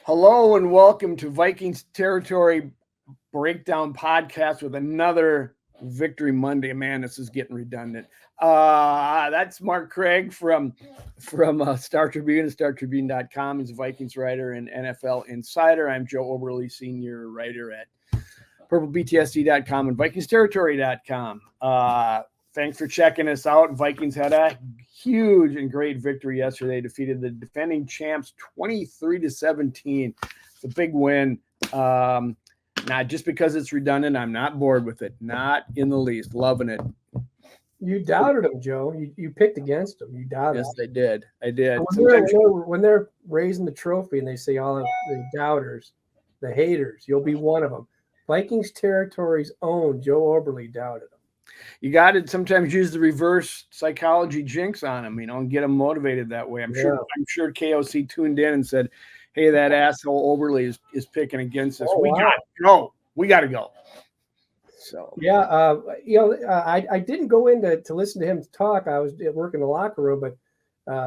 Hello and welcome to Vikings Territory Breakdown Podcast with another Victory Monday. Man, this is getting redundant. That's Mark Craig from Star Tribune and StarTribune.com. He's a Vikings writer and NFL insider. I'm Joe Oberle, senior writer at PurpleBTSD.com and VikingsTerritory.com. Thanks for checking us out. Vikings had a huge and great victory yesterday. Defeated the defending champs 23-17. It's a big win. Not just because it's redundant. I'm not bored with it. Not in the least. Loving it. You doubted them, Joe. You picked against them. You doubted Yes, them. I did. I did. When they're raising the trophy and they say all of the doubters, the haters, you'll be one of them. Vikings Territory's own Joe Oberle doubted them. You got to sometimes use the reverse psychology jinx on them, and get them motivated that way. I'm sure KOC tuned in and said, "Hey, that asshole Oberle is picking against us. We got to go. We got to go." So I didn't go in to listen to him talk. I was at work in the locker room, but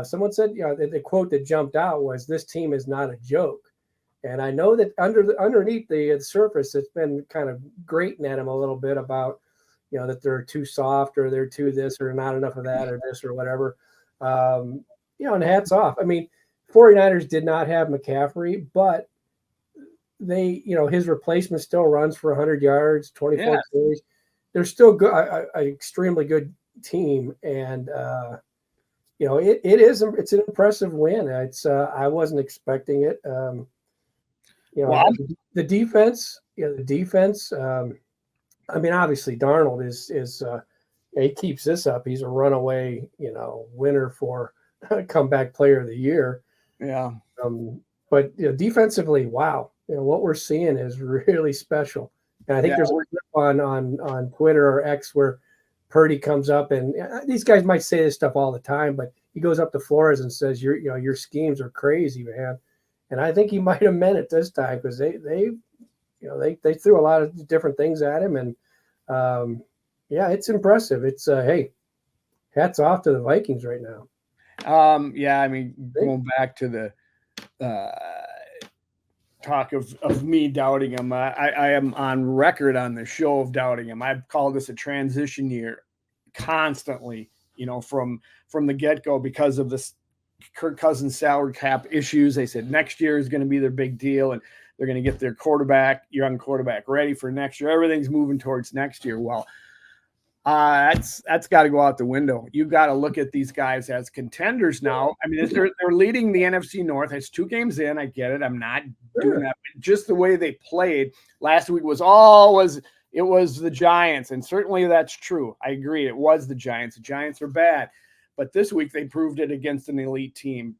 someone said, the quote that jumped out was, "This team is not a joke." And I know that underneath the surface, it's been kind of grating at him a little bit about, that they're too soft or they're too this or not enough of that or this or whatever. And hats off. I mean, 49ers did not have McCaffrey, but they, his replacement still runs for 100 yards, 24 carries. They're still good, an extremely good team. And, it's an impressive win. I wasn't expecting it. The defense, obviously Darnold is he keeps this up. He's a runaway, winner for comeback player of the year. Yeah. But defensively, wow. What we're seeing is really special. And I think there's a clip on Twitter or X where Purdy comes up, and these guys might say this stuff all the time, but he goes up to Flores and says, your schemes are crazy, man. And I think he might have meant it this time, because they threw a lot of different things at him, and it's impressive. It's hey, hats off to the Vikings right now. Going back to the talk of me doubting him, I am on record on the show of doubting him. I've called this a transition year constantly, from the get-go, because of this Kirk Cousins salary cap issues. They said next year is going to be their big deal, and they're going to get their young quarterback ready for next year. Everything's moving towards next year. Well, that's got to go out the window. You've got to look at these guys as contenders now. I mean, they're leading the NFC North. It's 2 games in. I get it. I'm not doing that. But just the way they played last week was the Giants, and certainly that's true. I agree. It was the Giants. The Giants are bad, but this week they proved it against an elite team.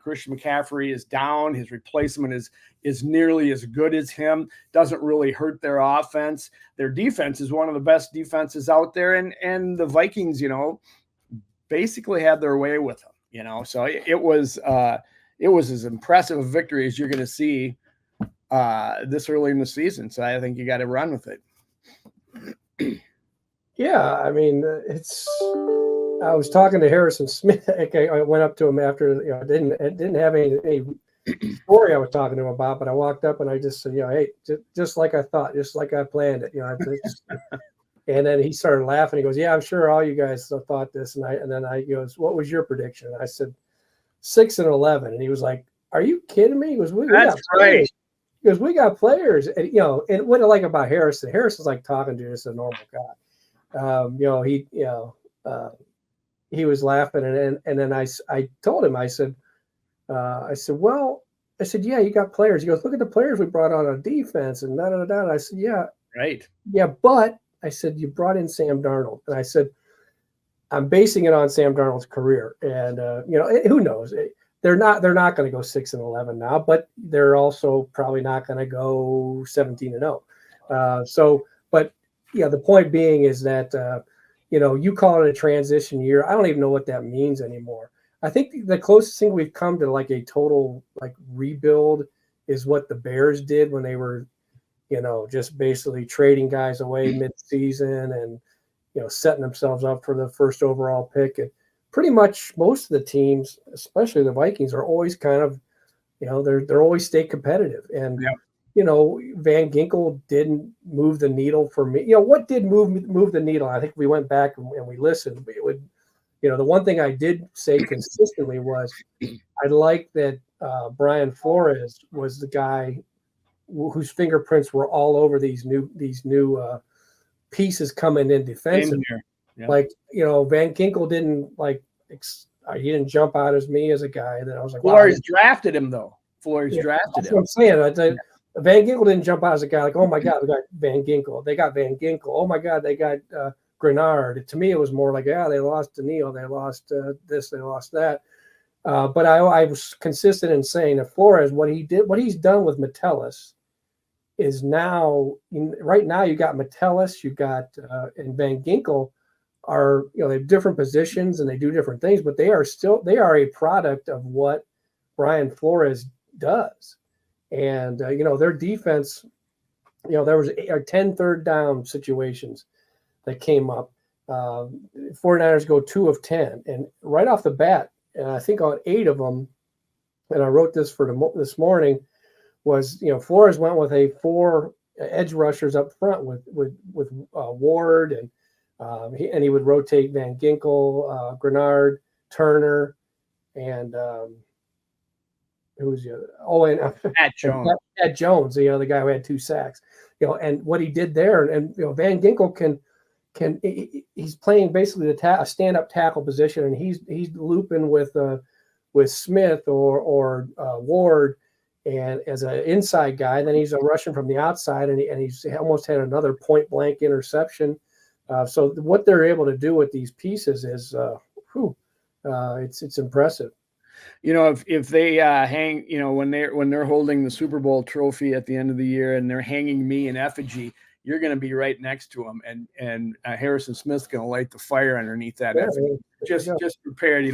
Christian McCaffrey is down. His replacement is nearly as good as him. Doesn't really hurt their offense. Their defense is one of the best defenses out there, and the Vikings, basically had their way with them. So it was as impressive a victory as you're going to see this early in the season. So I think you got to run with it. Yeah, I mean, I was talking to Harrison Smith. I went up to him after, I didn't have any story I was talking to him about, but I walked up and I just said, hey, just like I thought, just like I planned it, and then he started laughing. He goes, yeah, I'm sure all you guys thought this. And then he goes, what was your prediction? I said 6-11. And he was like, are you kidding me? He goes, that's right. He goes, we got players. And, and what I like about Harrison's like talking to just a normal guy. He was laughing, and then I told him, I said, yeah, you got players. He goes, look at the players we brought on defense, and da da da. And I said, yeah, right, yeah, but I said, you brought in Sam Darnold, and I said, I'm basing it on Sam Darnold's career, and who knows? They're not going to go 6-11 now, but they're also probably not going to go 17-0. But the point being is that. You call it a transition year. I don't even know what that means anymore. I think the closest thing we've come to like a total rebuild is what the Bears did when they were, just basically trading guys away mid-season and, setting themselves up for the first overall pick. And pretty much most of the teams, especially the Vikings, are always kind of, they're always stay competitive. And Van Ginkel didn't move the needle for me. What did move the needle? I think we went back and we listened. It would, the one thing I did say consistently was I like that Brian Flores was the guy whose fingerprints were all over these new pieces coming in defensive. Yeah. Like, Van Ginkel didn't he didn't jump out as me as a guy that I was like, Flores drafted him though. Flores drafted him. What I'm saying. Van Ginkel didn't jump out as a guy like, oh my God, we got Van Ginkel. They got Van Ginkel. Oh my God, they got Grenard. To me, it was more like, they lost Daniil, they lost this, they lost that. But I was consistent in saying that Flores, what he's done with Metellus is now, right now you got Metellus, you got and Van Ginkel are, they have different positions and they do different things, but they are a product of what Brian Flores does. And, their defense, there was 10 third down situations that came up. 49ers go 2 of 10. And right off the bat, and I think on 8 of them, and I wrote this for this morning, was, Flores went with 4 edge rushers up front with Ward, and he would rotate Van Ginkel, Grenard, Turner, and who was the other? Oh, and Pat Jones. Pat Jones, the guy who had 2 sacks. And what he did there, and Van Ginkel he's playing basically a stand-up tackle position, and he's looping with Smith or Ward, and as an inside guy, then he's rushing from the outside, and he's almost had another point-blank interception. So what they're able to do with these pieces is, it's impressive. If they hang, when they're holding the Super Bowl trophy at the end of the year and they're hanging me in effigy, you're going to be right next to them, and Harrison Smith's going to light the fire underneath that. Just prepared. You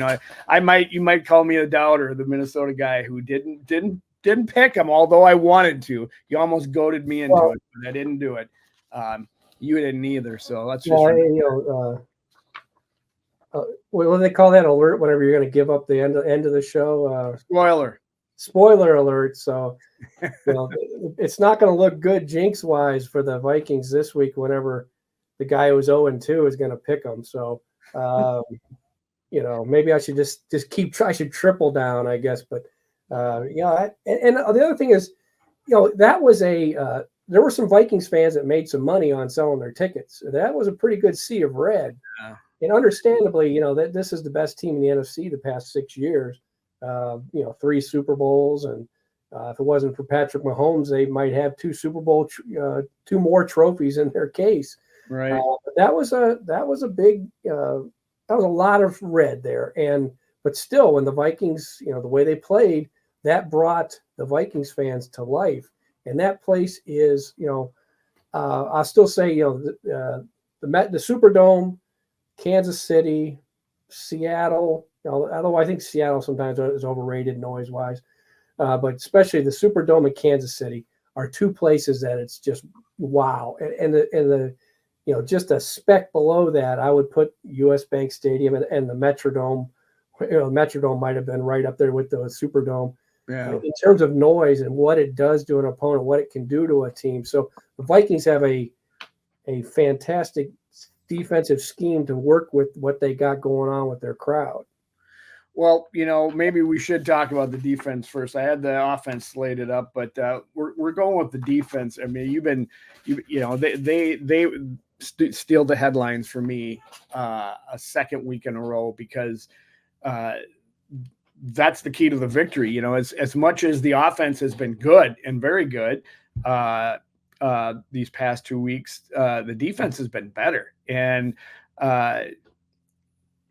might call me a doubter, the Minnesota guy who didn't pick him, although I wanted to. You almost goaded me into it, but I didn't do it. You didn't either, so that's just. What do they call that alert whenever you're going to give up the end of the show? Spoiler alert. So, it's not going to look good jinx wise for the Vikings this week. Whenever the guy who's 0-2 is going to pick them, so maybe I should just I should triple down, I guess. But and the other thing is, that was there were some Vikings fans that made some money on selling their tickets. That was a pretty good sea of red. Yeah. And understandably, that this is the best team in the NFC the past 6 years. 3 Super Bowls, and if it wasn't for Patrick Mahomes, they might have 2 Super Bowl, 2 more trophies in their case. Right. But that was a big, that was a lot of red there. But still, when the Vikings, the way they played, that brought the Vikings fans to life. And that place is, I'll still say, the Superdome, Kansas City, Seattle, although I think Seattle sometimes is overrated noise-wise, but especially the Superdome and Kansas City are 2 places that it's just wow. And the just a speck below that, I would put US Bank Stadium and the Metrodome. Metrodome might have been right up there with the Superdome. Yeah. In terms of noise and what it does to an opponent, what it can do to a team. So the Vikings have a fantastic defensive scheme to work with what they got going on with their crowd. Well, maybe we should talk about the defense first. I had the offense slated up, but we're going with the defense. I mean, they steal the headlines for me a second week in a row, because that's the key to the victory. As much as the offense has been good and very good these past 2 weeks, the defense has been better. And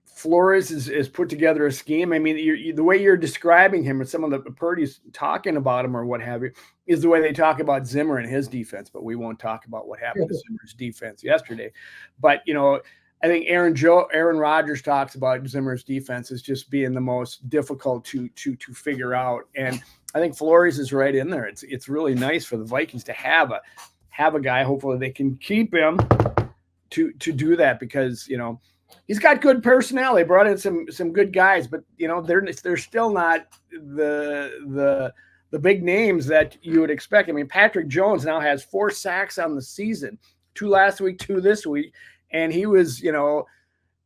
Flores is put together a scheme. I mean, the way you're describing him, and some of the Purdy's talking about him or what have you, is the way they talk about Zimmer and his defense. But we won't talk about what happened to Zimmer's defense yesterday. But I think Aaron Rodgers talks about Zimmer's defense as just being the most difficult to figure out. And I think Flores is right in there. It's really nice for the Vikings to have a guy. Hopefully they can keep him to do that, because he's got good personnel. They brought in some good guys, but they're still not the the big names that you would expect. I mean, Patrick Jones now has 4 sacks on the season, 2 last week, 2 this week, and he was,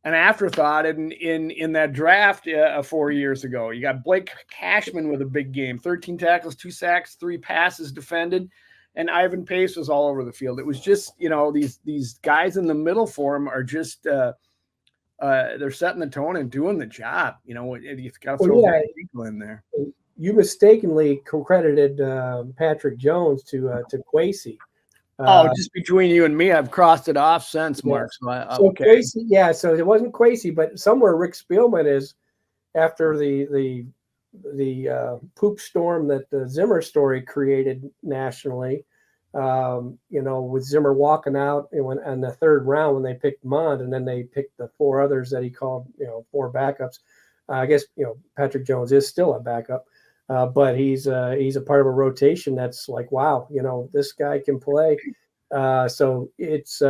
an afterthought in that draft 4 years ago. You got Blake Cashman with a big game, 13 tackles, 2 sacks, 3 passes defended, and Ivan Pace was all over the field. It was just, these guys in the middle for him are just they're setting the tone and doing the job. You've got to throw people in there. You mistakenly credited Patrick Jones to Kwesi. Just between you and me, I've crossed it off since, Mark. Okay. Kwesi, so it wasn't Kwesi, but somewhere Rick Spielman is, after the poop storm that the Zimmer story created nationally, with Zimmer walking out in the 3rd round when they picked Mond, and then they picked the 4 others that he called, 4 backups. I guess, Patrick Jones is still a backup. But he's a part of a rotation that's like, wow, this guy can play. So it's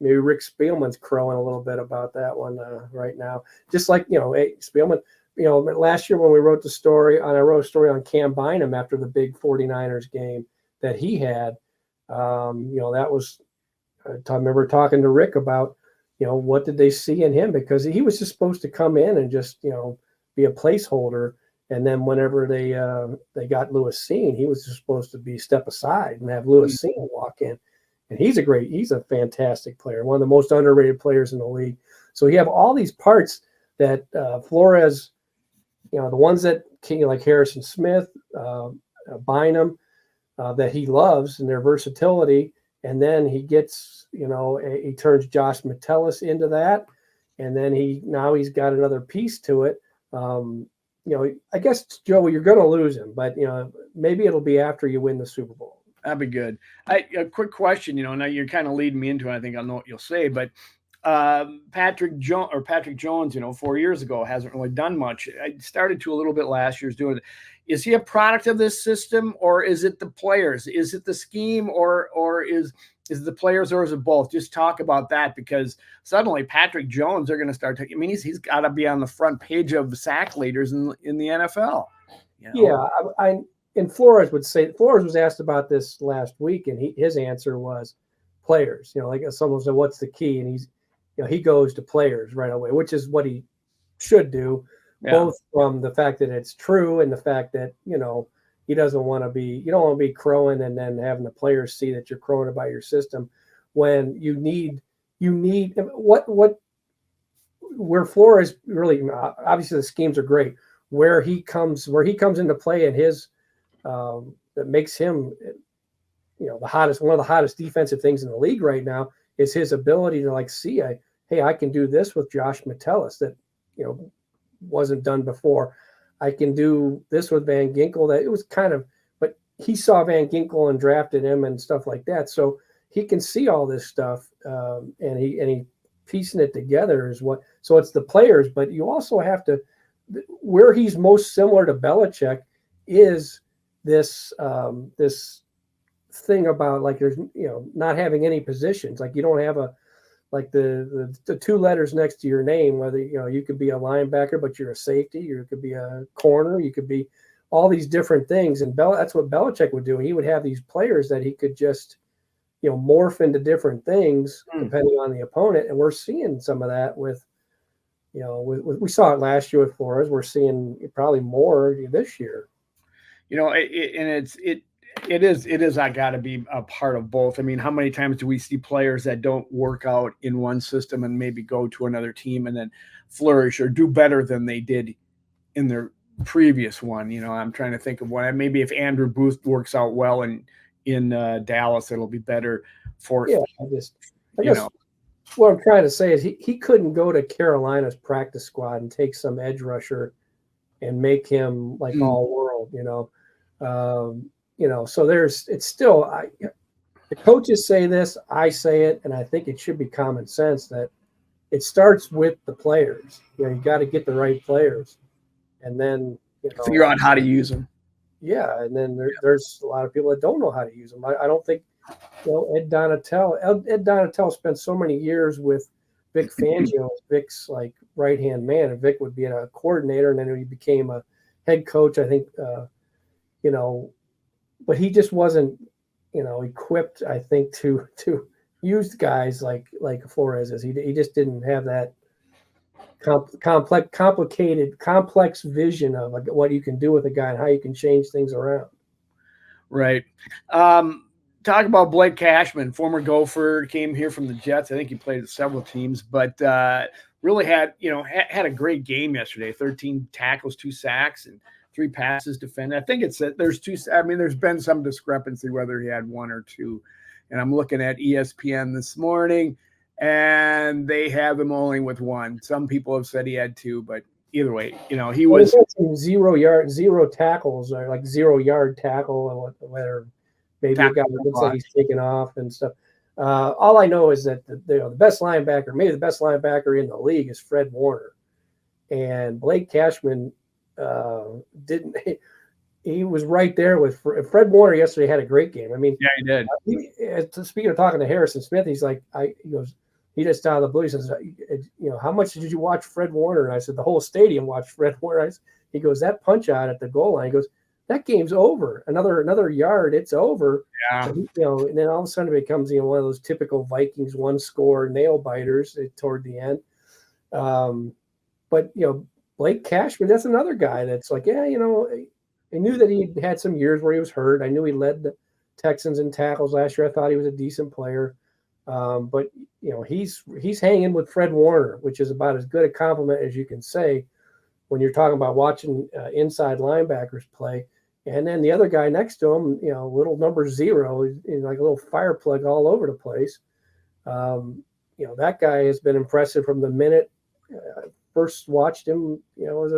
maybe Rick Spielman's crowing a little bit about that one right now. Just like, Spielman, last year when we wrote the story, I wrote a story on Cam Bynum after the big 49ers game that he had. That was, I remember talking to Rick about, what did they see in him? Because he was just supposed to come in and just, be a placeholder. And then whenever they got Lewis Seen, he was just supposed to be step aside and have Lewis Seen walk in. And he's a fantastic player, one of the most underrated players in the league. So you have all these parts that Flores, the ones that like Harrison Smith, Bynum, that he loves and their versatility. And then he gets, he turns Josh Metellus into that. And then he's got another piece to it. I guess, Joe, you're going to lose him, but, maybe it'll be after you win the Super Bowl. That'd be good. A quick question, now you're kind of leading me into it. I think I'll know what you'll say, but Patrick Jones, 4 years ago hasn't really done much. I started to a little bit last year's doing it. Is he a product of this system, or is it the players? Is it the scheme, or is the players, or is it both? Just talk about that, because suddenly Patrick Jones, they're going to start taking. I mean, he's got to be on the front page of sack leaders in the NFL. Yeah, and Flores was asked about this last week, and his answer was players. Like someone said, "What's the key?" And he goes to players right away, which is what he should do, both from the fact that it's true and the fact that he doesn't want to be. You don't want to be crowing and then having the players see that you're crowing about your system when you need where Flores really, obviously the schemes are great. Where he comes into play and his that makes him one of the hottest defensive things in the league right now is his ability to see hey, I can do this with Josh Metellus that wasn't done before. I can do this with Van Ginkel. That it was but he saw Van Ginkel and drafted him and stuff like that. So he can see all this stuff, and he piecing it together is what. So it's the players, but you also have to. Where he's most similar to Belichick is this thing about there's not having any positions. You don't have the 2 letters next to your name, whether you could be a linebacker, but you're a safety, you could be a corner, you could be all these different things. And that's what Belichick would do. He would have these players that he could just morph into different things depending on the opponent. And we're seeing some of that with we saw it last year with Flores. We're seeing probably more this year. It is. I got to be a part of both. I mean, how many times do we see players that don't work out in one system and maybe go to another team and then flourish or do better than they did in their previous one? I'm trying to think of one. Maybe if Andrew Booth works out well in Dallas, it'll be better for. Yeah, I guess what I'm trying to say is he couldn't go to Carolina's practice squad and take some edge rusher and make him all world. So it's still, the coaches say this, I say it, and I think it should be common sense that it starts with the players. You got to get the right players, and then figure out how to use them. Yeah, and then there's a lot of people that don't know how to use them. I don't think Ed Donatel spent so many years with Vic Fangio, Vic's right hand man, and Vic would be a coordinator, and then he became a head coach. I think. you know, but he just wasn't, equipped, I think, to use guys like Flores is. He just didn't have that complex vision of like what you can do with a guy and how you can change things around. Right. Talk about Blake Cashman, former Gopher, came here from the Jets. I think he played at several teams, but really had a great game yesterday. 13 tackles, 2 sacks, and 3 passes defended. I think it's there's 2. I mean, there's been some discrepancy whether he had 1 or 2. And I'm looking at ESPN this morning, and they have him only with 1. Some people have said he had 2, but either way, he was 0 tackles, or like 0-yard tackle, or whether maybe a guy looks like he's taken off and stuff. All I know is that the best linebacker, maybe the best linebacker in the league, is Fred Warner, and Blake Cashman didn't. He was right there with Fred Warner yesterday. Had a great game. I mean, yeah, he did. Speaking of talking to Harrison Smith, he's like, he just out of the blue, he says, how much did you watch Fred Warner? And I said, the whole stadium watched Fred Warner. He goes, that punch out at the goal line. He goes, that game's over. Another yard, it's over. Yeah. So, and then all of a sudden it becomes one of those typical Vikings 1-score nail biters toward the end. But Blake Cashman, that's another guy that's like, I knew that he had some years where he was hurt. I knew he led the Texans in tackles last year. I thought he was a decent player. But he's hanging with Fred Warner, which is about as good a compliment as you can say when you're talking about watching inside linebackers play. And then the other guy next to him, little number 0, is like a little fire plug all over the place. That guy has been impressive from the minute I first watched him, as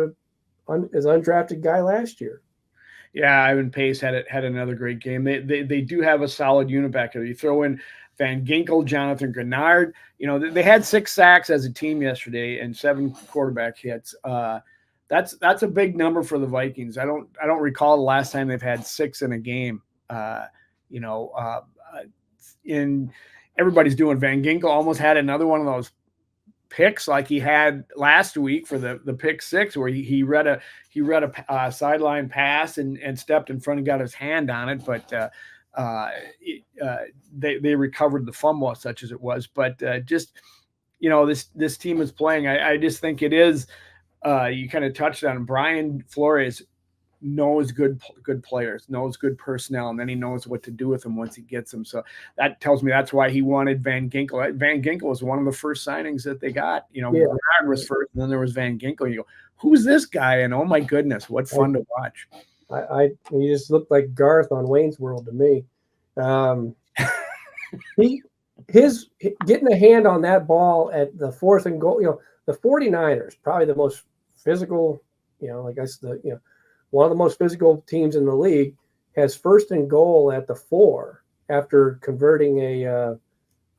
undrafted guy last year. Yeah, Ivan Pace had another great game. They do have a solid unit back there. You throw in Van Ginkel, Jonathan Grenard. They had 6 sacks as a team yesterday and 7 quarterback hits. That's a big number for the Vikings. I don't recall the last time they've had 6 in a game. In everybody's doing. Van Ginkel almost had another one of those picks like he had last week for the pick 6, where he read a sideline pass and stepped in front and got his hand on it, but they recovered the fumble such as it was. But this team is playing. I just think it is. You kind of touched on Brian Flores knows good players, knows good personnel, and then he knows what to do with them once he gets them. So that tells me that's why he wanted Van Ginkel. Van Ginkel was one of the first signings that they got. Bernard was first, and then there was Van Ginkel. You go, who's this guy? And oh my goodness, what fun to watch! He just looked like Garth on Wayne's World to me. His getting a hand on that ball at the 4th and goal. The 49ers, probably the most physical. One of the most physical teams in the league, has 1st and goal at the 4 after converting a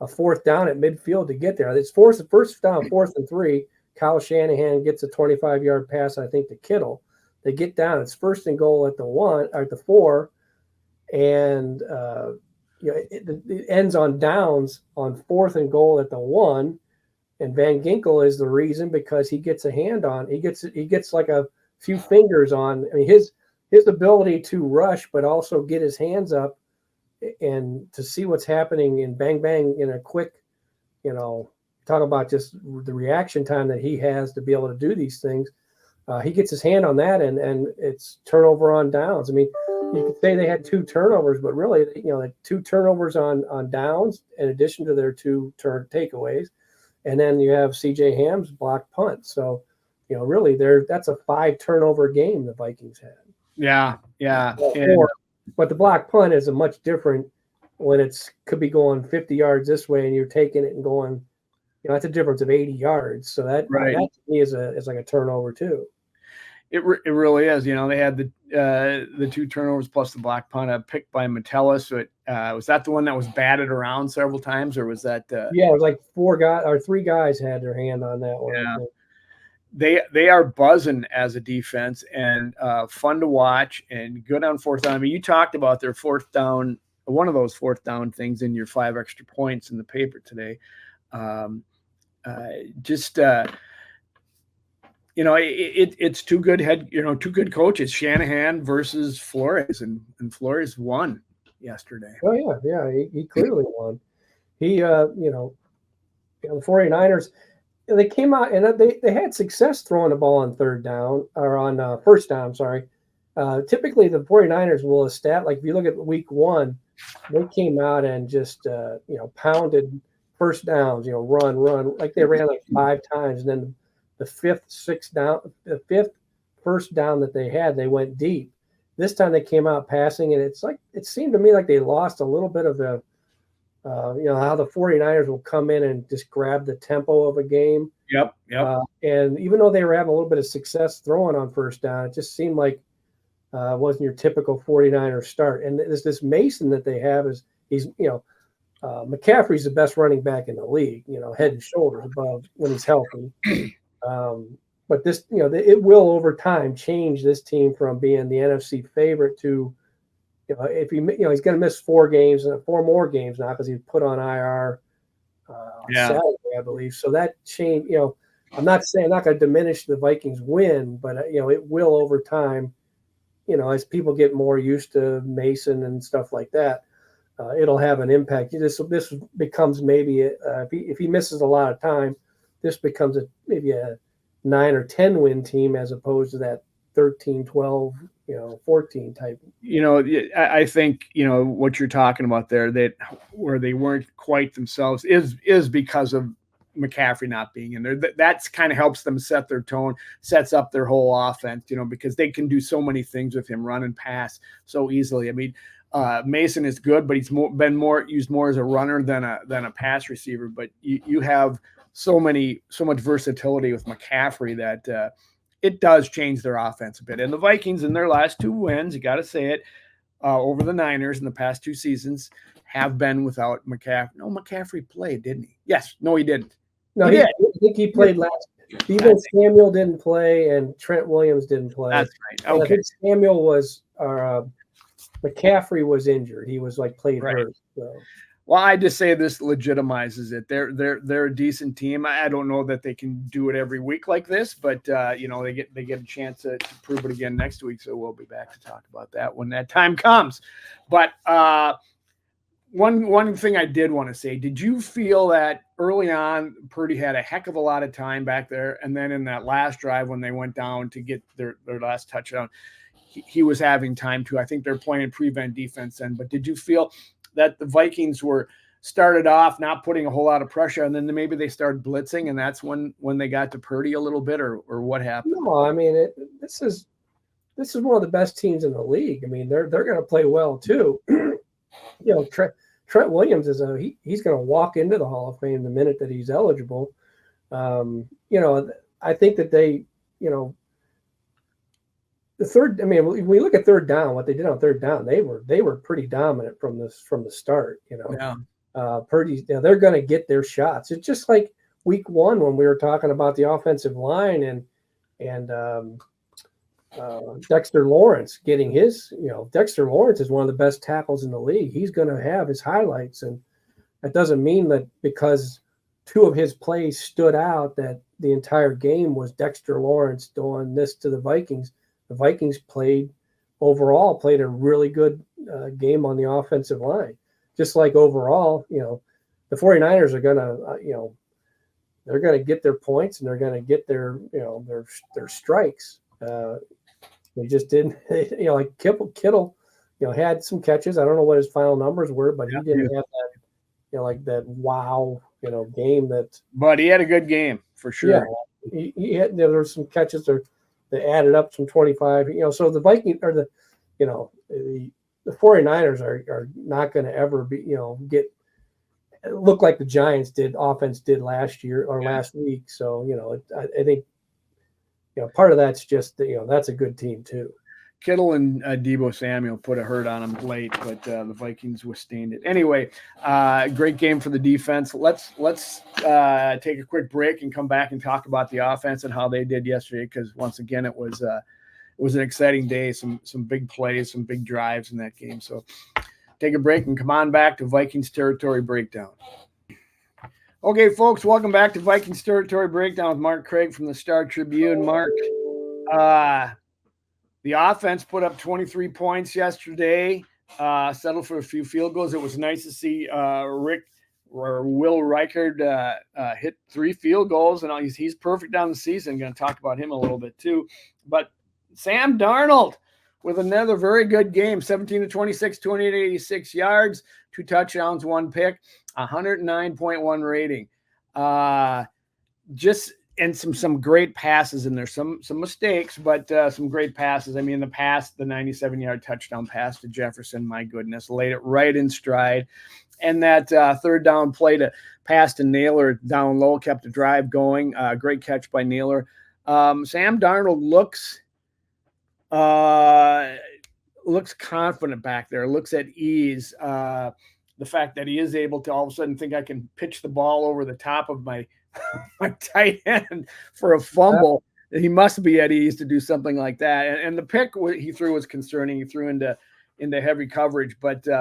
4th down at midfield to get there. It's first down, 4th and 3. Kyle Shanahan gets a 25-yard pass, I think, to Kittle. They get down. It's 1st and goal at the 4, and it ends on downs on 4th and goal at the 1. And Van Ginkel is the reason, because he gets a hand on. He gets like a few fingers on. I mean, his ability to rush, but also get his hands up and to see what's happening and bang bang in a quick, talk about just the reaction time that he has to be able to do these things. He gets his hand on that, and it's turnover on downs. I mean, you could say they had 2 turnovers, but really, like 2 turnovers on downs in addition to their 2 takeaways, and then you have C.J. Ham's blocked punt. So, really, that's a 5 turnover game the Vikings had. Yeah. But the block punt is a much different when could be going 50 yards this way and you're taking it and going, that's a difference of 80 yards. So that to me is like a turnover too. It really is. They had the 2 turnovers plus the block punt, a pick by Metellus. So was that the one that was batted around several times, or was that? Yeah, it was like 4 guys or 3 guys had their hand on that one. Yeah. They are buzzing as a defense, and fun to watch and good on 4th down. I mean, you talked about their 4th down, one of those 4th down things in your 5 extra points in the paper today. it's two good coaches, Shanahan versus Flores, and Flores won yesterday. Oh yeah, he clearly won. He, the 49ers, they came out and they had success throwing the ball on third down or on first down. Sorry. Typically, the 49ers will like if you look at week 1, they came out and just pounded first downs. Run like they ran like 5 times, and then the fifth first down that they had, they went deep. This time they came out passing, and it seemed to me like they lost a little bit of the. How the 49ers will come in and just grab the tempo of a game. Yep. And even though they were having a little bit of success throwing on first down, it just seemed like it wasn't your typical 49er start. And this Mason that they have he's McCaffrey's the best running back in the league, head and shoulders above when he's healthy. But this, it will over time change this team from being the NFC favorite to, if he's going to miss 4 more games now because he's put on IR Saturday, I believe. So that change, I'm not going to diminish the Vikings win, but it will over time, as people get more used to Mason and stuff like that, it'll have an impact. This becomes maybe if he misses a lot of time, this becomes maybe a 9 or 10 win team as opposed to that 13, 12, 14 type. I think, what you're talking about there, that where they weren't quite themselves is because of McCaffrey not being in there. That's kind of helps them set their tone, sets up their whole offense, because they can do so many things with him, run and pass so easily. I mean, Mason is good, but he's been used more as a runner than a pass receiver. But you have so much versatility with McCaffrey that it does change their offense a bit. And the Vikings in their last 2 wins, you got to say it, over the Niners in the past 2 seasons have been without McCaffrey. No, McCaffrey played, didn't he? Yes. No, he didn't. No, I think he played last. Even Samuel didn't play, and Trent Williams didn't play. That's right. Okay. I think Samuel was, McCaffrey was injured. He was played right. hurt. So. Well, I just say this legitimizes it. They're a decent team. I don't know that they can do it every week like this, but they get a chance to prove it again next week. So we'll be back to talk about that when that time comes. But one thing I did want to say: did you feel that early on Purdy had a heck of a lot of time back there, and then in that last drive when they went down to get their last touchdown, he was having time too? I think they're playing prevent defense then. But did you feel that the Vikings started off not putting a whole lot of pressure, and then maybe they started blitzing, and that's when they got to Purdy a little bit, or what happened? No, I mean this is one of the best teams in the league. I mean they're going to play well too. Trent Williams he's going to walk into the Hall of Fame the minute that he's eligible. I think that they the third. I mean, when we look at third down, what they did on third down, they were pretty dominant from the start. Purdy, they're going to get their shots. It's just like week 1 when we were talking about the offensive line and Dexter Lawrence getting his. Dexter Lawrence is one of the best tackles in the league. He's going to have his highlights, and that doesn't mean that because 2 of his plays stood out that the entire game was Dexter Lawrence doing this to the Vikings. The Vikings played a really good game on the offensive line. Just like overall, the 49ers are going to, they're going to get their points and they're going to get their strikes. They just didn't, like Kittle, had some catches. I don't know what his final numbers were, but he didn't have that, that wow, game that. But he had a good game for sure. Yeah, there were some catches that added up some 25. So the Vikings or the 49ers are not going to ever be, look like the Giants offense did last year or last week. So, I think, part of that's just, that's a good team too. Kittle and Deebo Samuel put a hurt on him late, but the Vikings withstand it. Anyway, great game for the defense. Let's take a quick break and come back and talk about the offense and how they did yesterday, because once again it was an exciting day. Some big plays, some big drives in that game. So take a break and come on back to Vikings Territory Breakdown. Okay, folks, welcome back to Vikings Territory Breakdown with Mark Craig from the Star Tribune. Mark, the offense put up 23 points yesterday, settled for a few field goals. It was nice to see Will Reichard hit 3 field goals, and he's perfect down the season. Going to talk about him a little bit too. But Sam Darnold with another very good game, 17-26, 286 yards, 2 touchdowns, 1 pick, 109.1 rating. Just and some great passes in there, some mistakes, but some great passes. I mean, the 97-yard touchdown pass to Jefferson, my goodness, laid it right in stride. And that third down play to pass to Naylor down low kept the drive going. Great catch by Naylor. Sam Darnold looks confident back there, looks at ease. The fact that he is able to all of a sudden think I can pitch the ball over the top of my tight end for a fumble. He must be at ease to do something like that. And the pick he threw was concerning. He threw into heavy coverage, but he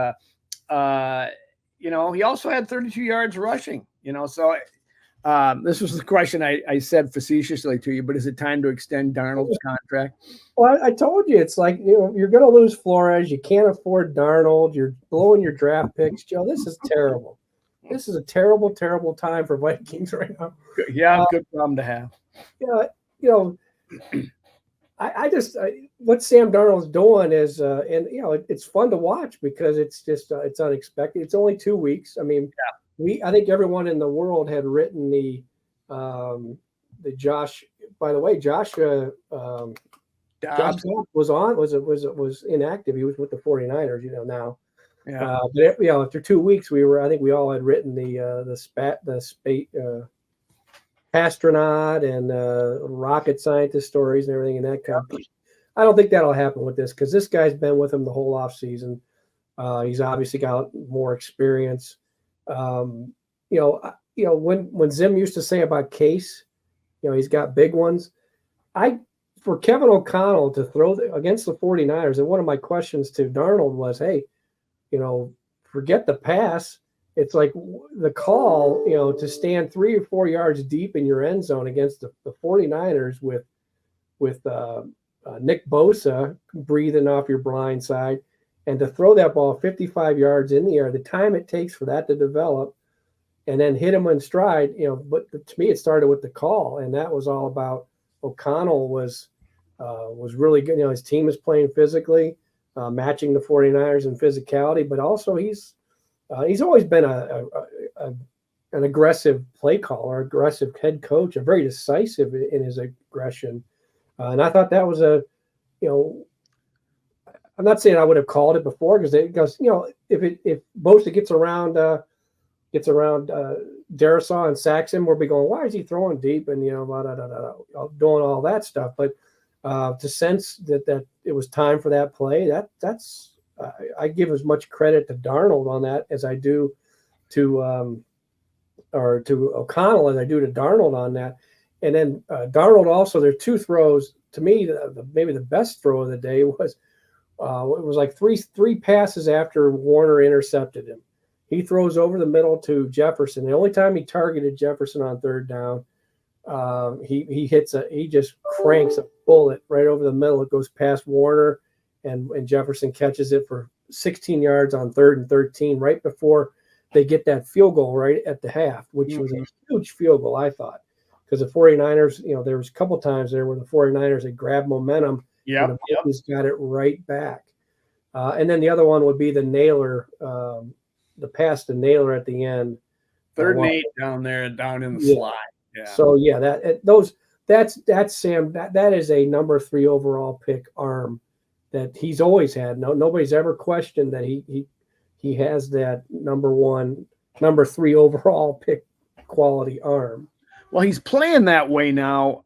also had 32 yards rushing. So this was the question I said facetiously to you, but is it time to extend Darnold's contract? Well, I told you, it's like, you're going to lose Flores. You can't afford Darnold. You're blowing your draft picks. Joe, this is terrible. This is a terrible, terrible time for Vikings right now. Yeah, good problem to have. What Sam Darnold's doing is, it's fun to watch because it's just, it's unexpected. It's only 2 weeks. I mean, I think everyone in the world had written the Josh. By the way, Josh was inactive. He was with the 49ers, now. Yeah. But after 2 weeks, I think we all had written the astronaut and rocket scientist stories and everything, and that kind of. I don't think that'll happen with this because this guy's been with him the whole off season. He's obviously got more experience. When Zim used to say about Case, he's got big ones. For Kevin O'Connell to throw against the 49ers, and one of my questions to Darnold was, hey, forget the pass. It's like the call, to stand 3 or 4 yards deep in your end zone against the 49ers with Nick Bosa breathing off your blind side, and to throw that ball 55 yards in the air, the time it takes for that to develop and then hit him in stride, but to me, it started with the call, and that was all about O'Connell was really good. His team is playing physically, matching the 49ers in physicality, but also he's always been an aggressive play caller, aggressive head coach, a very decisive in his aggression. And I thought that was I'm not saying I would have called it before because if Bosa gets around Darisaw and sacks him, we'll be going, why is he throwing deep and doing all that stuff. But to sense that it was time for that play, that's I give as much credit to Darnold on that as I do to O'Connell as I do to Darnold on that. And then Darnold also, there are 2 throws. To me, maybe the best throw of the day was it was like three passes after Warner intercepted him. He throws over the middle to Jefferson. The only time he targeted Jefferson on third down, he just cranks a bullet right over the middle. It goes past Warner, and Jefferson catches it for 16 yards on 3rd and 13, right before they get that field goal right at the half, which was a huge field goal, I thought, because the 49ers, there was a couple times there where the 49ers had grabbed momentum. Yeah, the Vikings got it right back. And then the other one would be the Naylor. The pass to Naylor at the end, 3rd and 8 down in the slide. Yeah. So that's Sam. That is a number 3 overall pick arm that he's always had. Nobody's ever questioned that he has that number 3 overall pick quality arm. Well, he's playing that way now.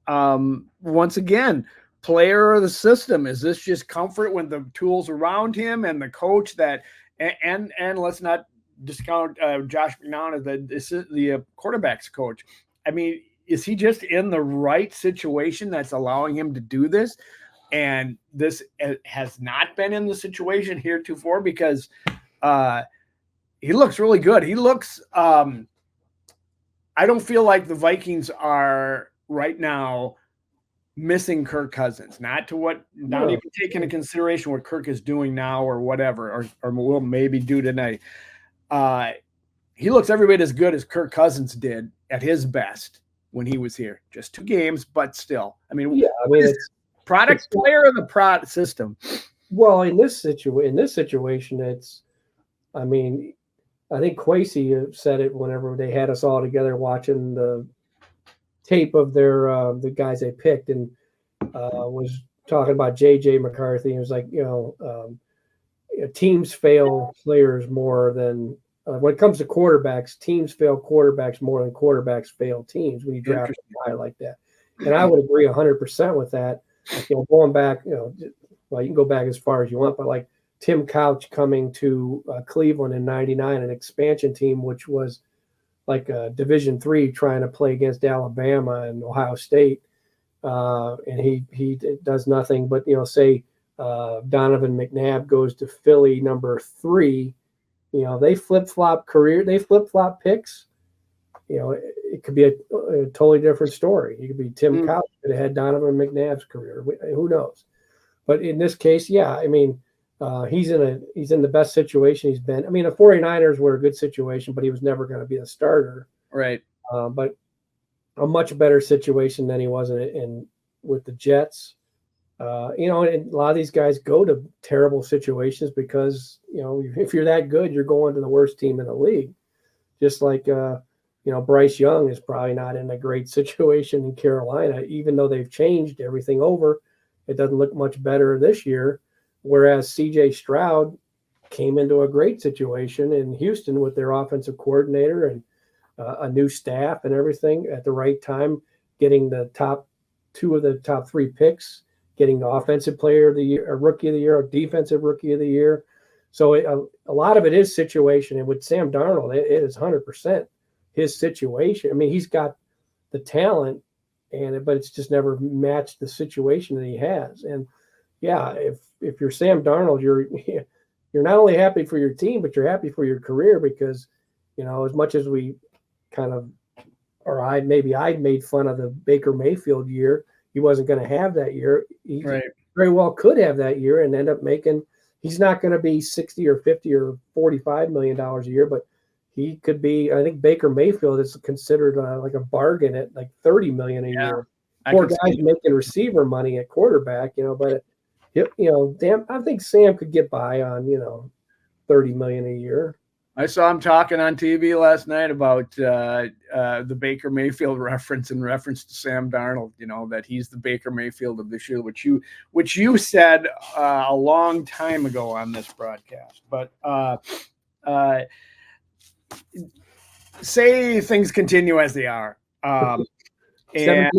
Once again, player of the system. Is this just comfort with the tools around him and the coach that? And let's not discount Josh McCown as the quarterback's coach. I mean, is he just in the right situation that's allowing him to do this? And this has not been in the situation heretofore because he looks really good. He looks I don't feel like the Vikings are right now missing Kirk Cousins. Not even taking into consideration what Kirk is doing now or whatever, or will maybe do tonight. He looks every bit as good as Kirk Cousins did at his best when he was here. Just 2 games, but still. I mean, it's product player of the product system. Well, in this situation, it's. I mean, I think Kwesi said it whenever they had us all together watching the tape of their the guys they picked, and was talking about J.J. McCarthy. He was like, teams fail players more than when it comes to quarterbacks. Teams fail quarterbacks more than quarterbacks fail teams when you draft a guy like that. And I would agree 100% with that. Going back, well, you can go back as far as you want, but like Tim Couch coming to Cleveland in '99, an expansion team, which was like Division III, trying to play against Alabama and Ohio State, and he does nothing but say Donovan McNabb goes to Philly number 3. They flip flop picks. It could be a totally different story. It could be Tim Couch could have had Donovan McNabb's career. Who knows? But in this case, yeah, I mean, he's in the best situation he's been. I mean, the 49ers were a good situation, but he was never going to be the starter. Right. But a much better situation than he was with the Jets. And a lot of these guys go to terrible situations because, if you're that good, you're going to the worst team in the league. Just like, Bryce Young is probably not in a great situation in Carolina, even though they've changed everything over. It doesn't look much better this year. Whereas C.J. Stroud came into a great situation in Houston with their offensive coordinator and a new staff and everything at the right time, getting the top 2 of the top 3 picks, getting the offensive player of the year, a rookie of the year, a defensive rookie of the year. So a lot of it is situation. And with Sam Darnold, it is 100% his situation. I mean, he's got the talent, but it's just never matched the situation that he has. And yeah, if you're Sam Darnold, you're not only happy for your team, but you're happy for your career because, as much as we kind of, or I made fun of the Baker Mayfield year, he wasn't going to have that year. He very well could have that year and end up making. He's not going to be 60 or 50 or $45 million a year, but he could be. I think Baker Mayfield is considered like a bargain at like $30 million a year. Poor guys making receiver money at quarterback, but. I think Sam could get by on, $30 million a year. I saw him talking on TV last night about the Baker Mayfield reference in reference to Sam Darnold, that he's the Baker Mayfield of this year, which you said a long time ago on this broadcast. But say things continue as they are. And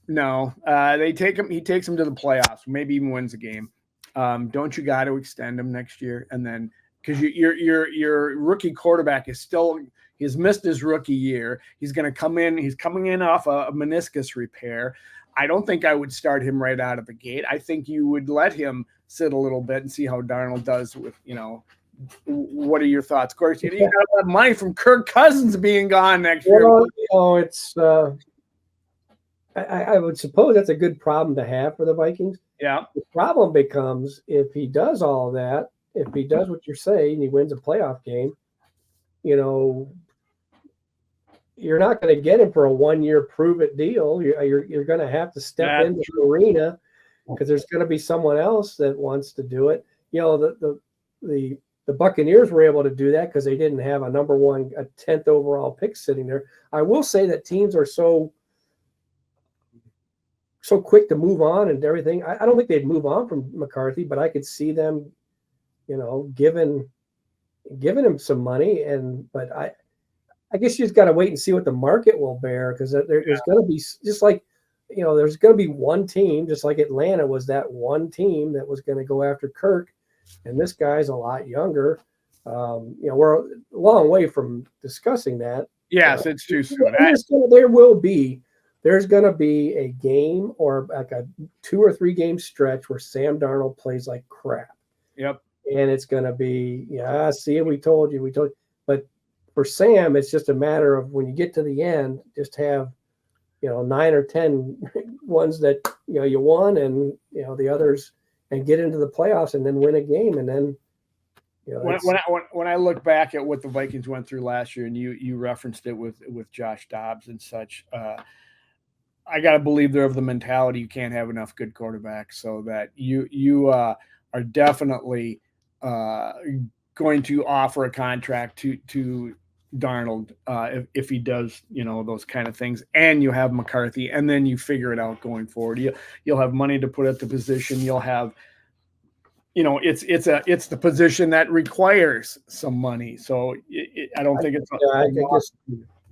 no, they take him. He takes him to the playoffs. Maybe even wins a game. Don't you got to extend him next year? And then because your rookie quarterback he's missed his rookie year. He's going to come in. He's coming in off a meniscus repair. I don't think I would start him right out of the gate. I think you would let him sit a little bit and see how Darnold does with. What are your thoughts? Of course, you got a lot of money from Kirk Cousins being gone next year. It's. I would suppose that's a good problem to have for the Vikings. Yeah. The problem becomes if he does all of that, if he does what you're saying, and he wins a playoff game, you're not going to get him for a 1-year prove-it deal. You're going to have to step into the arena because there's going to be someone else that wants to do it. The Buccaneers were able to do that because they didn't have a 10th overall pick sitting there. I will say that teams are so quick to move on and everything. I don't think they'd move on from McCarthy, but I could see them, giving him some money. But I guess you just got to wait and see what the market will bear because there's going to be just like, there's going to be one team, just like Atlanta was that one team that was going to go after Kirk, and this guy's a lot younger. We're a long way from discussing that. Yes, it's too soon. There's going to be a game or like a 2 or 3 game stretch where Sam Darnold plays like crap. Yep. And it's going to be, see, we told you. But For Sam, it's just a matter of when you get to the end, just have 9 or 10 ones that you won, and the others, and get into the playoffs and then win a game, and then when I look back at what the Vikings went through last year, and you referenced it with Josh Dobbs and such, I got to believe they're of the mentality you can't have enough good quarterbacks, so that you are definitely going to offer a contract to Darnold if he does those kind of things, and you have McCarthy, and then you figure it out going forward. You'll have money to put at the position. You'll have it's the position that requires some money. So I don't think it's.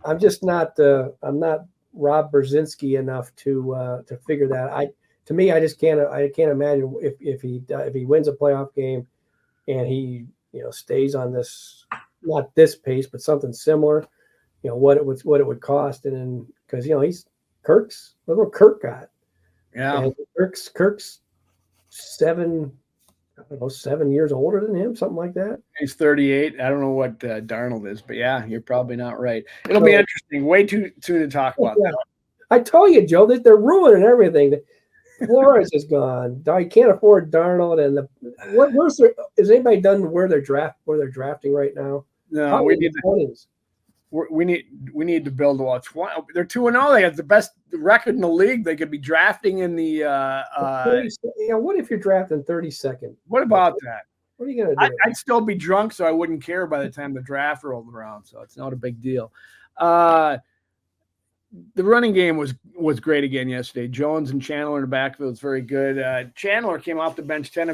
I'm just not. I'm not Rob Brzezinski enough to figure that. To me, I just can't. I can't imagine if he wins a playoff game, and he stays on this, not this pace, but something similar. What it would cost, and then because he's Kirk's. Look what Kirk got. Yeah, and Kirk's 7 years older than him, something like that. He's 38. I don't know what Darnold is, but yeah, you're probably not right. It'll be interesting. Way too soon to talk about that. I told you, Joe, that they're ruining everything. Flores is gone. You can't afford Darnold, and is anybody done where they're drafting right now? No, we need to build a They're 2-0. They have the best record in the league. They could be drafting in the. What if you're drafting 32nd? What about that? What are you gonna do? I'd still be drunk, so I wouldn't care by the time the draft rolled around. So it's not a big deal. The running game was great again yesterday. Jones and Chandler in the backfield was very good. Chandler came off the bench 10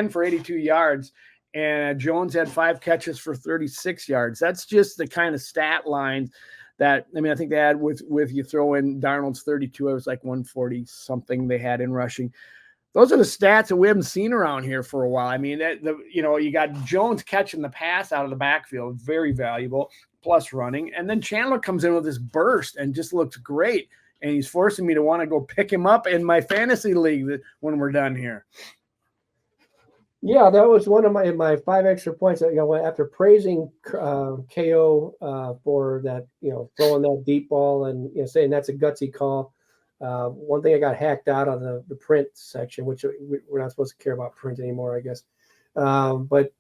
for 82 yards. And Jones had 5 catches for 36 yards. That's just the kind of stat line that, I think they had with you throw in Darnold's 32, it was like 140 something they had in rushing. Those are the stats that we haven't seen around here for a while. You got Jones catching the pass out of the backfield, very valuable, plus running. And then Chandler comes in with this burst and just looks great. And he's forcing me to want to go pick him up in my fantasy league when we're done here. Yeah, that was one of my 5 extra points. After praising KO for that, throwing that deep ball and saying that's a gutsy call. One thing I got hacked out on the print section, which we're not supposed to care about print anymore, I guess. But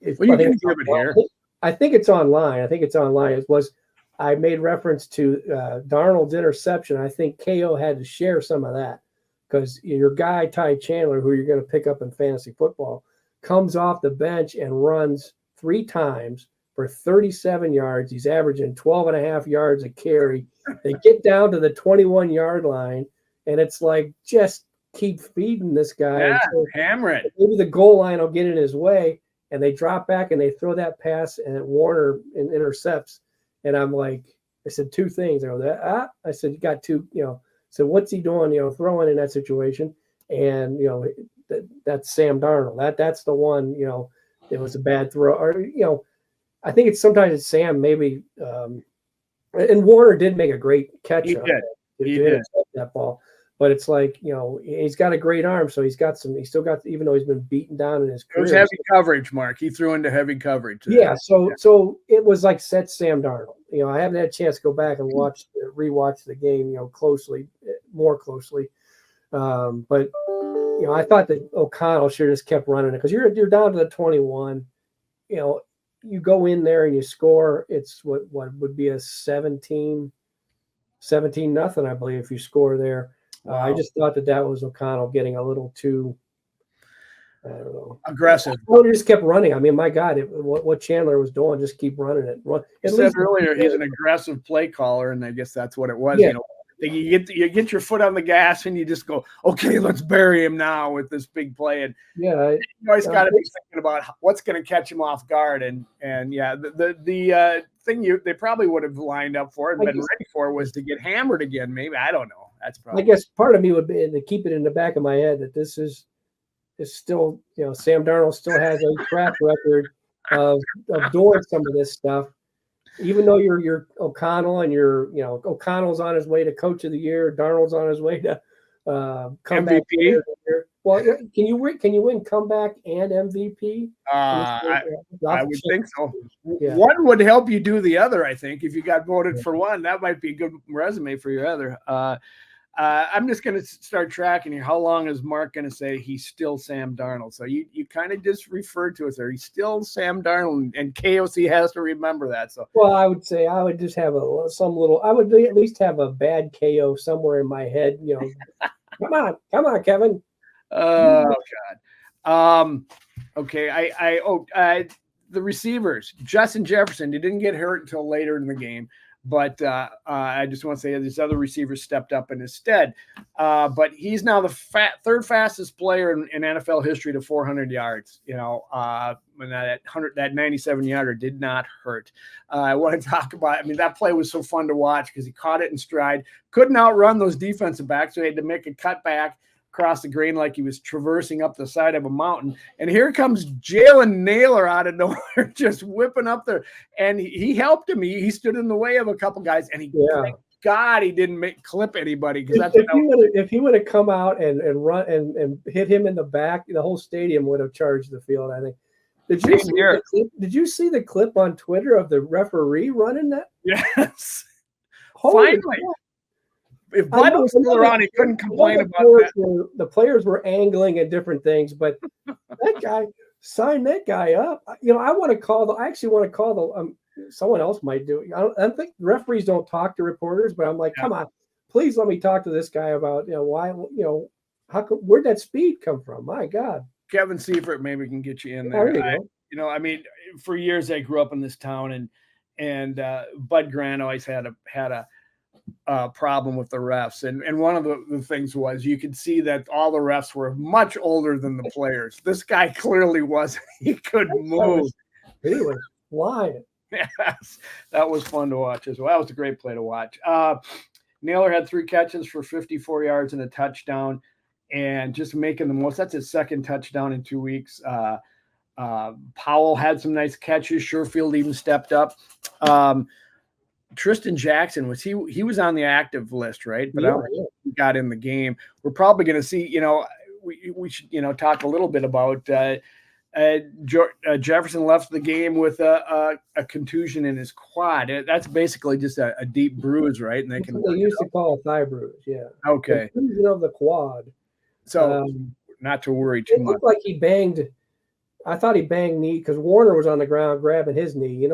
you can give it here. I think it's online. It was I made reference to Darnold's interception. I think KO had to share some of that. Because your guy, Ty Chandler, who you're going to pick up in fantasy football, comes off the bench and runs 3 times for 37 yards. He's averaging 12.5 yards a carry. They get down to the 21-yard line, and it's like, just keep feeding this guy. Yeah, hammer it. Maybe the goal line will get in his way, and they drop back and they throw that pass, and Warner intercepts. And I'm like, I said 2 things. I said, you got 2, So what's he doing, throwing in that situation? And, that's Sam Darnold. That's the one, it was a bad throw. Or, I think sometimes it's Sam maybe. And Warner did make a great catch. He did. That ball. But it's like, he's got a great arm. So he's still got, even though he's been beaten down in his career. It was heavy coverage, Mark. He threw into heavy coverage. Yeah. So it was like set Sam Darnold. I haven't had a chance to go back and rewatch the game, more closely. But I thought that O'Connell should have just kept running it because you're down to the 21. You go in there and you score. It's what would be a 17-0, I believe, if you score there. Wow. I just thought that was O'Connell getting a little too, I don't know, aggressive. He just kept running. My God, what Chandler was doing, just keep running it. He said earlier he's an aggressive play caller, and I guess that's what it was. Yeah. You get your foot on the gas, and you just go, okay, let's bury him now with this big play. And you always got to be thinking about what's going to catch him off guard. And yeah, the thing they probably would have lined up for and been ready for was to get hammered again. Maybe, I don't know. That's probably. I guess part of me would be to keep it in the back of my head that this is still, Sam Darnold still has a track record of doing some of this stuff. Even though you're O'Connell and O'Connell's on his way to Coach of the Year, Darnold's on his way to comeback MVP. Well, can you win comeback and MVP? I would think so. Yeah. One would help you do the other. I think if you got voted for one, that might be a good resume for your other. I'm just going to start tracking here. How long is Mark going to say he's still Sam Darnold? So you kind of just referred to us there. He's still Sam Darnold, and KOC has to remember that. So, well, I would say I would just have I would at least have a bad KO somewhere in my head. Come on, Kevin. Oh God. Okay. The receivers, Justin Jefferson, he didn't get hurt until later in the game. But I just want to say these other receivers stepped up in his stead. But he's now the third fastest player in NFL history to 400 yards. When that 97-yarder did not hurt. I want to talk about. I mean, that play was so fun to watch because he caught it in stride. Couldn't outrun those defensive backs, so he had to make a cut back across the green like he was traversing up the side of a mountain. And here comes Jalen Naylor out of nowhere, just whipping up there. And he helped him. He stood in the way of a couple guys, and thank God he didn't clip anybody. Because if he would have come out and run and hit him in the back, the whole stadium would have charged the field, I think. Did you see the clip on Twitter of the referee running that? Yes. Finally. If Bud was still around, he couldn't complain about that. The players were angling at different things, but that guy signed that guy up. I actually want to call the. Someone else might do it. I don't think referees don't talk to reporters, but I'm like, come on, please let me talk to this guy about why where'd that speed come from? My God. Kevin Seifert maybe can get you in there. I mean, for years I grew up in this town, and Bud Grant always had a problem with the refs, and one of the things was you could see that all the refs were much older than the players. This guy clearly wasn't. He couldn't move. He was flying. Yes, that was fun to watch as well. That was a great play to watch. Naylor had 3 catches for 54 yards and a touchdown, and just making the most. That's his second touchdown in 2 weeks. Powell had some nice catches. Sherfield even stepped up. Tristan Jackson he was on the active list, right? But I don't think he got in the game. We're probably going to see, we should, talk a little bit about Jefferson left the game with a contusion in his quad. That's basically just a deep bruise, right? And they used to call a thigh bruise. Yeah. Okay. Contusion of the quad. So not to worry too much. It looked like he banged. I thought he banged knee because Warner was on the ground grabbing his knee.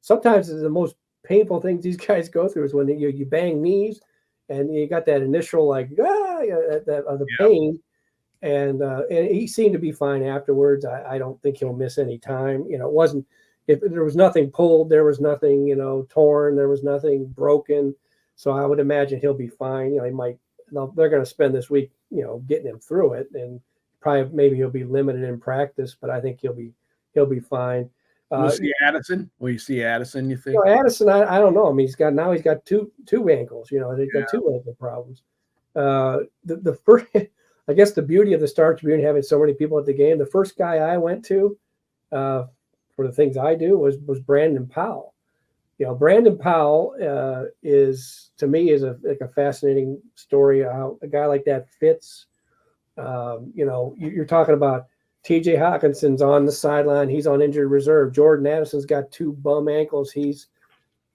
Sometimes the most painful things these guys go through is when you bang knees and you got that initial the pain, and he seemed to be fine afterwards. I don't think he'll miss any time. It wasn't, if there was nothing pulled, there was nothing torn, there was nothing broken, so I would imagine he'll be fine. They're going to spend this week getting him through it, and maybe he'll be limited in practice, but I think he'll be fine. Will you see Addison, you think? Addison, I don't know. I mean, he's got two ankles. They've got 2 ankle problems. The first, I guess, the beauty of the Star Tribune having so many people at the game. The first guy I went to for the things I do was Brandon Powell. Brandon Powell is, to me, is a fascinating story. How a guy like that fits. You're talking about. TJ Hawkinson's on the sideline. He's on injured reserve. Jordan Addison's got 2 bum ankles. He's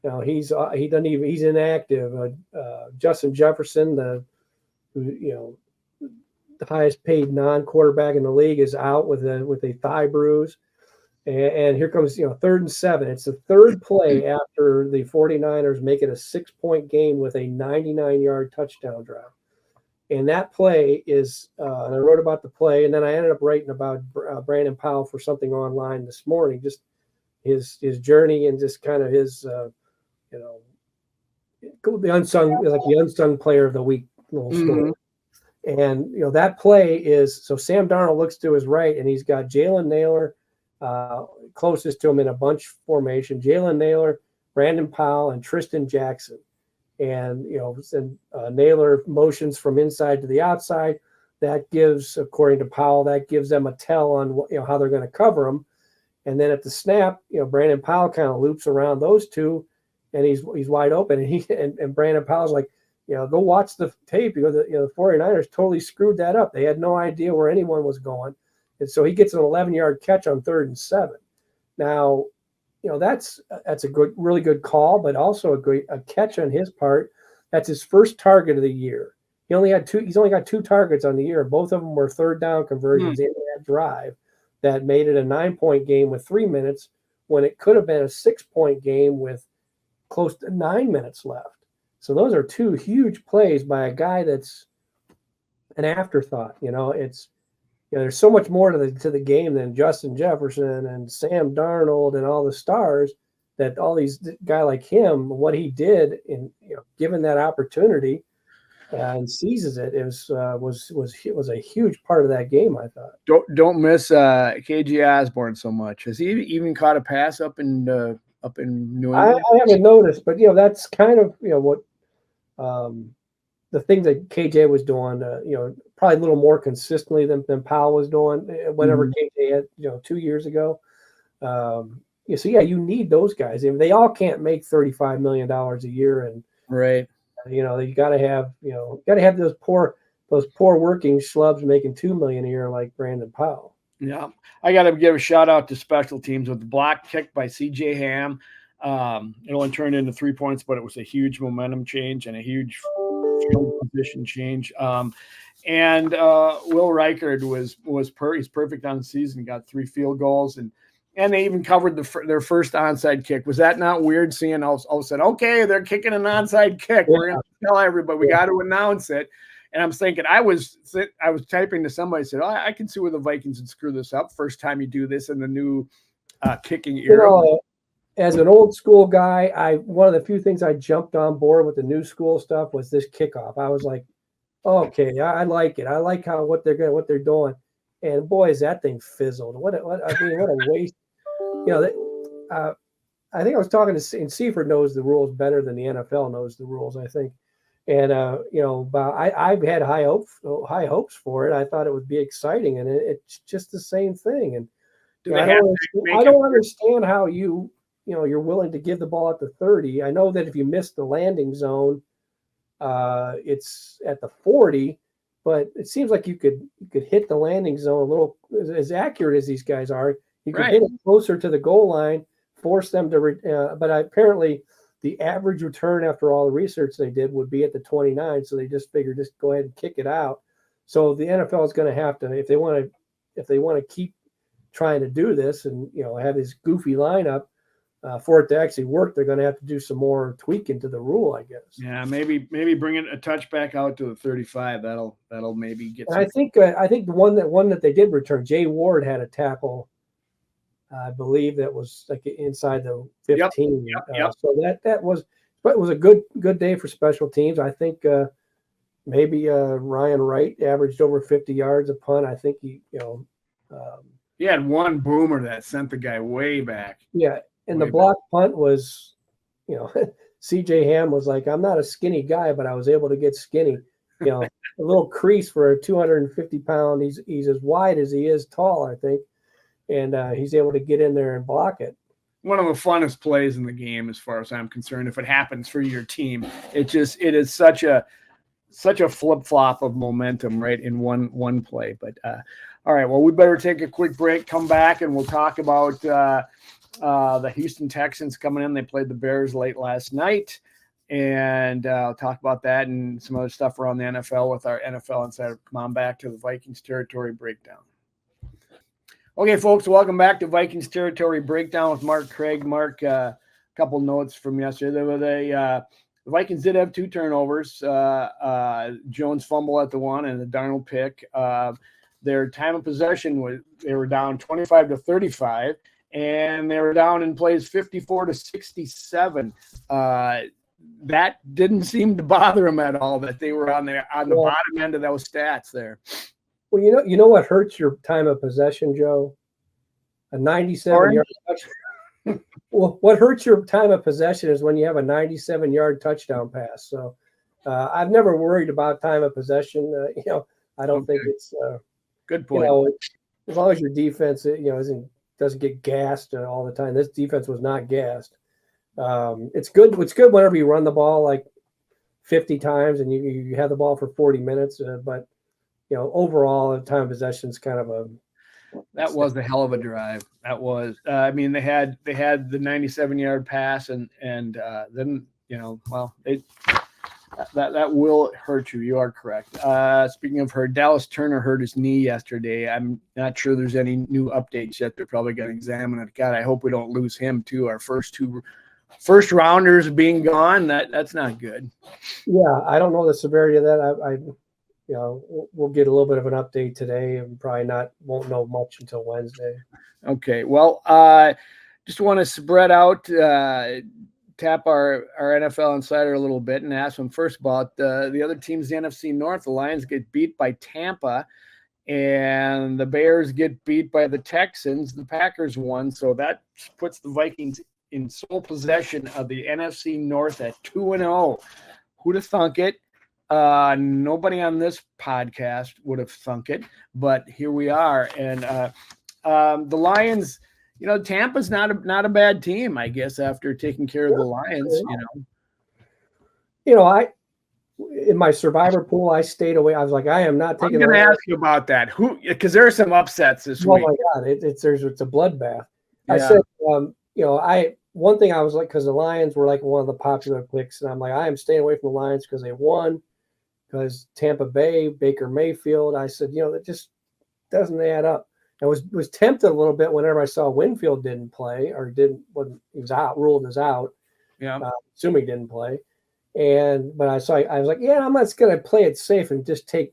inactive. Justin Jefferson, the highest paid non-quarterback in the league, is out with a thigh bruise. And here comes 3rd and 7. It's the third play after the 49ers make it a 6-point game with a 99-yard touchdown drive. And that play is, and I wrote about the play, and then I ended up writing about Brandon Powell for something online this morning, just his journey and just kind of his, the unsung player of the week little story. And, that play is, so Sam Darnold looks to his right, and he's got Jalen Naylor closest to him in a bunch formation, Jalen Naylor, Brandon Powell, and Tristan Jackson. And Naylor motions from inside to the outside. That gives, according to Powell, that gives them a tell on how they're going to cover him. And then at the snap, Brandon Powell kind of loops around those two, and he's wide open. And Brandon Powell's like, go watch the tape because the 49ers totally screwed that up. They had no idea where anyone was going. And so he gets an 11-yard catch on 3rd and 7. Now, that's a really good call, but also a catch on his part. That's his first target of the year. He's only got 2 targets on the year. Both of them were 3rd down conversions in that drive that made it a 9-point game with 3 minutes when it could have been a 6-point game with close to 9 minutes left. So those are 2 huge plays by a guy that's an afterthought. It's there's so much more to the game than Justin Jefferson and Sam Darnold and all the stars, that all these guy like him, what he did in given that opportunity and seizes it, was a huge part of that game. I thought. Don't miss KJ Osborne so much. Has he even caught a pass up in New England? I haven't noticed, but that's kind of what the thing that KJ was doing. Probably a little more consistently than Powell was doing whenever KJ had 2 years ago. So you need those guys. I mean, they all can't make $35 million a year, and right. You got to have those poor working schlubs making $2 million a year like Brandon Powell. Yeah, I got to give a shout out to special teams with the block kick by C.J. Ham. It only turned into 3 points, but it was a huge momentum change and a huge field position change. And Will Reichard he's perfect on the season. Got 3 field goals, and they even covered their first onside kick. Was that not weird seeing all of a sudden, okay, they're kicking an onside kick? We're going to tell everybody. We got to announce it. And I'm thinking, I was typing to somebody, said, I can see where the Vikings would screw this up. First time you do this in the new kicking era. As an old school guy, one of the few things I jumped on board with the new school stuff was this kickoff. I was like, okay, I like it. I like what they're doing. And boy, is that thing fizzled. What a waste. I think I was talking to, and Seifert knows the rules better than the NFL knows the rules, I think. And I've had high hopes for it. I thought it would be exciting, and it's just the same thing. And I don't understand how you're willing to give the ball at the 30. I know that if you miss the landing zone, it's at the 40, but it seems like you could hit the landing zone a little, as accurate as these guys are. You could hit it closer to the goal line, force them to. But apparently, the average return after all the research they did would be at the 29. So they just figured, just go ahead and kick it out. So the NFL is going to have to, if they want to keep trying to do this and have this goofy lineup for it to actually work, they're going to have to do some more tweaking to the rule, I guess. Yeah, maybe bringing a touchback out to the 35. That'll maybe get. I think the one that they did return, Jay Ward had a tackle. I believe that was like inside the 15. Yep. So that was a good day for special teams. I think maybe Ryan Wright averaged over 50 yards a punt. I think he had one boomer that sent the guy way back. Yeah, and the block punt was, C.J. Ham was like, I'm not a skinny guy, but I was able to get skinny. A little crease for a 250-pound. He's as wide as he is tall, I think. And he's able to get in there and block it. One of the funnest plays in the game, as far as I'm concerned. If it happens for your team, it is such a flip flop of momentum, right, in one play. But all right, well, we better take a quick break. Come back, and we'll talk about the Houston Texans coming in. They played the Bears late last night, and I'll talk about that and some other stuff around the NFL with our NFL Insider. Come on back to the Vikings Territory Breakdown. Okay, folks, welcome back to Vikings Territory Breakdown with Mark Craig. Mark, a couple notes from yesterday. The Vikings did have 2 turnovers. Jones fumble at the one and the Darnold pick. Their time of possession they were down 25-35, and they were down in plays 54-67. That didn't seem to bother them at all, that they were on the bottom end of those stats there. Well, you know what hurts your time of possession, Joe? A 97-yard touchdown. Well, what hurts your time of possession is when you have a 97-yard touchdown pass. So I've never worried about time of possession. I don't think it's good point. As long as your defense, doesn't get gassed all the time. This defense was not gassed. It's good. It's good whenever you run the ball like 50 times and you have the ball for 40 minutes. But, overall, time of possession is kind of that was a hell of a drive. That was, I mean, they had the 97-yard pass and then, that will hurt you. You are correct. Speaking of hurt, Dallas Turner hurt his knee yesterday. I'm not sure there's any new updates yet. They're probably going to examine it. God, I hope we don't lose him too. Our first first rounders being gone. That's not good. Yeah, I don't know the severity of that. We'll get a little bit of an update today, and probably won't know much until Wednesday. Okay. Well, just want to spread out. Tap our NFL insider a little bit and ask them first about the other teams, the NFC North. The Lions get beat by Tampa, and the Bears get beat by the Texans. The Packers won, so that puts the Vikings in sole possession of the NFC North at 2-0. Who'd have thunk it? Nobody on this podcast would have thunk it, but here we are. And the Lions. Tampa's not a bad team, I guess, after taking care of the Lions, I in my survivor pool, I stayed away. I was like, I am not taking. I'm going to ask you about that. Because there are some upsets this week. Oh my God, it's a bloodbath. Yeah. I said, one thing I was like, because the Lions were like one of the popular picks, and I'm like, I am staying away from the Lions because they won, because Tampa Bay, Baker Mayfield. I said, that just doesn't add up. I was tempted a little bit whenever I saw Winfield didn't play or he was out, ruled as out. Yeah, assuming he didn't play. But I was like, yeah, I'm just gonna play it safe and just take,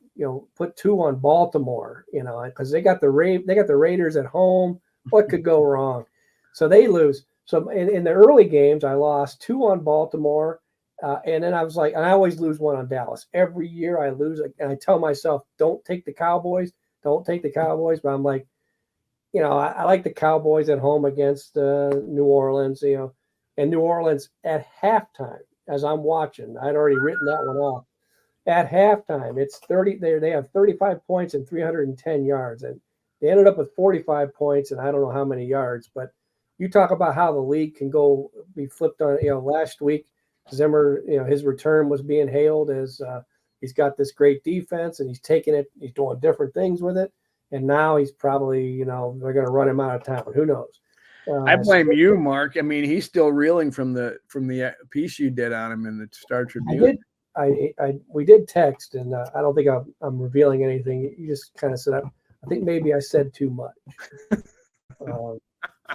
put 2 on Baltimore, because they got the Raiders at home. What could go wrong? So they lose. So in the early games, I lost 2 on Baltimore, and then I was like, and I always lose 1 on Dallas. Every year I lose, and I tell myself, don't take the Cowboys. But I'm like, I like the Cowboys at home against New Orleans, and New Orleans at halftime, as I'm watching, I'd already written that one off. At halftime, it's 30. They have 35 points and 310 yards, and they ended up with 45 points and I don't know how many yards. But you talk about how the league can be flipped on. Last week, Zimmer, his return was being hailed as he's got this great defense and he's taking it. He's doing different things with it. And now he's probably, they're going to run him out of town. Who knows? I blame you, Mark. I mean, he's still reeling from the piece you did on him in the Star Tribune. We did text, and I don't think I'm revealing anything. You just kind of said, I think maybe I said too much,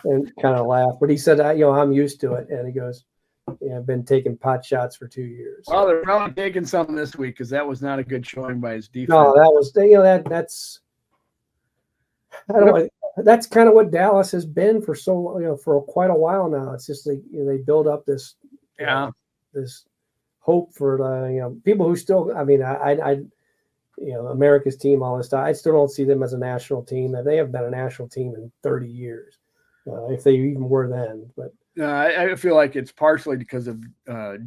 and kind of laughed. But he said, I'm used to it, and he goes, I've been taking pot shots for 2 years. Well, they're probably taking something this week because that was not a good showing by his defense. No, that was that's. That's kind of what Dallas has been for for quite a while now. It's just like they build up this this hope for the people who still. I mean, I America's team all this time. I still don't see them as a national team. They have been a national team in 30 years, if they even were then. But I feel like it's partially because of